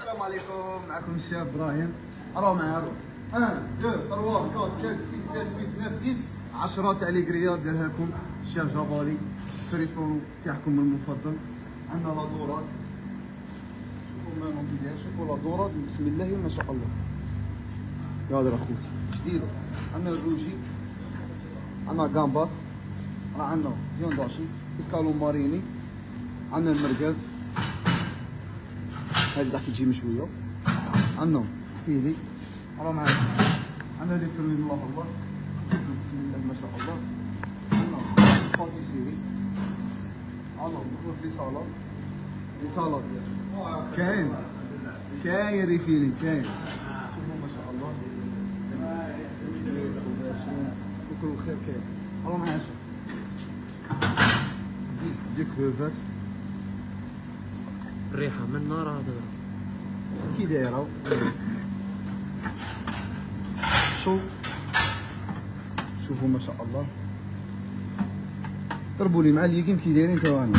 السلام عليكم، معكم الشاب ابراهيم. راه معايا 1 2 3 4 5 6 7 8 9 10 10 تاع لي كريات دارها لكم الشاب جبالي في الريستورون تاعكم المفضل. عندنا لا دورات، شوفوا مالهم كي داير، شوفوا لا دورات بسم الله ما شاء الله. يا اخوتي جديده. عندنا الروجي، عندنا كامباس، راه عندنا فيونداشي، اسكالون ماريني، عندنا المرقاز هذه ضحك تجي مشويه، عندنا فيلي راه معايا، عندنا لي فروي من الله الله بسم الله ما شاء الله، عندنا باتيسيري، عندنا لي سالاد، لي سالاد كاين ريفيلي كاين، شوفوا ما شاء الله وكل خير كاين. راه معايا ديك كروفات الريحه من نار هذا كي دايره شوفوا ما شاء الله. ضربوا لي مع اليقين كي دايرين ثواني.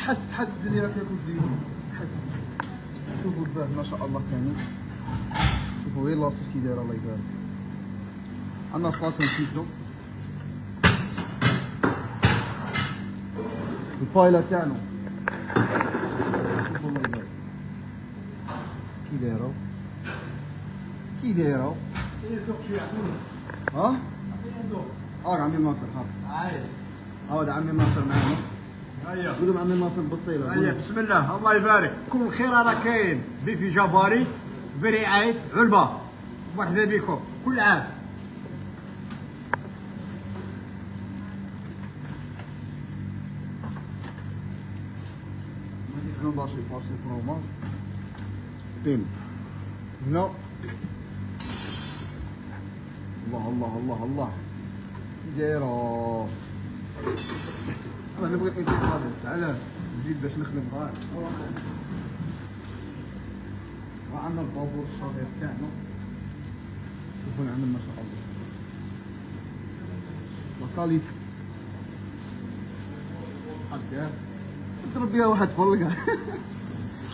تحس بلي راه تاكل في اليقين، تحس. شوفوا الباب ما شاء الله ثاني، شوفوا غير لاصوص كي دايره الله يبارك. عندنا ستاسيون بيتزا، البايلا تاعنا شوفوا الله يبارك كي دايره ها؟ عمي ناصر هذا عمي ناصر معنا. قولوا عمي ناصر بسطيله. بسم الله الله يبارك. كل خير راه كاين بيفي جباري برعاية علبة مرحبا بكم كل عام. هنا ضاشي فاصل فروماج بين هنا. الله الله كي دايره. انا نبغي انتقاد تعال نزيد باش نخدم غير. راه عندنا البابور الصغير تاعنا، شوفوا نعمل ما شاء الله لا كاليتي هكا تضرب بها واحد فل كاع.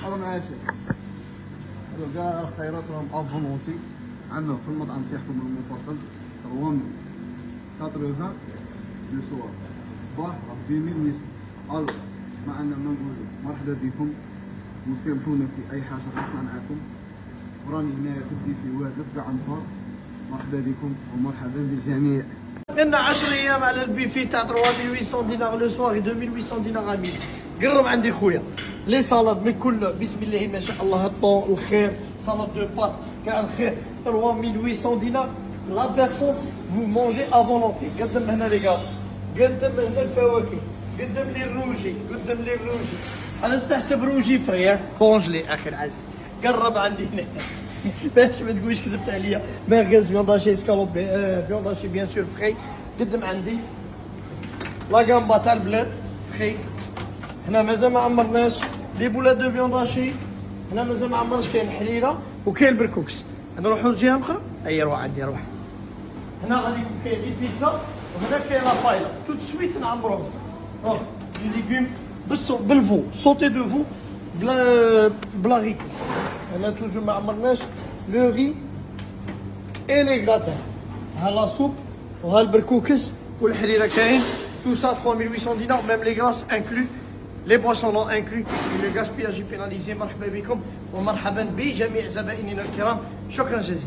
راه ماشي هذا كاع الخيرات راهم افونونتي. عندنا في المطعم تاعكم المفضل 3080 لو سوار الصباح راه 2000 نسبة. الو ما عندنا ما نقولو مرحبا بكم وسامحونا في اي حاجه غلطنا معاكم. وراني هنايا في البيفي وادف كاع نهار. مرحبا بكم ومرحبا بالجميع. عندنا 10 ايام على البيفي تاع 3800 دينار لو سوار 2800 دينار عامين. قرب عندي خويا لي سالاد من كل بسم الله ما شاء الله. الطون الخير سالاد دو بات كاع الخير 3800 دينار لا بيرسون فو مونجي افونونتي. قدم هنا لي كاط، قدم هنا الفواكه، قدم لي الروجي، قدم لي الروجي. انا استحسب روجي فري كونجلي اخي العز. قرب عندي هنا باش ما تقولش كذبت عليا. مرغز فيونداشي سكالوب فيونداشي بيان سور فري. قدم عندي لا كامبا تاع البلاد فري. هنا مازال ما عمرناش لي بولات دو فيونداشي. هنا مازال ما عمرناش. كاين حليله وكاين البركوكس. نروحوا لجهه اخرى. اي روح عندي روح. هنا غادي يكون كاين لي بيتزا وهنا كاين لا بايلا تو سويت نعمروهم. لي ليغوم بالفو سوتي دو فو بلا ريكو. هنا توجور ما عمرناش لو ري اي لي غراتان. ها لا سوب وها البركوكس والحريره كاين. تو سا 3800 دينار ميم لي غراس انكلو. Les boissons non inclus, le gaspillage pénalisé. مرحبا بكم ومرحبا بجميع زبائننا الكرام. شكرا جزيلا.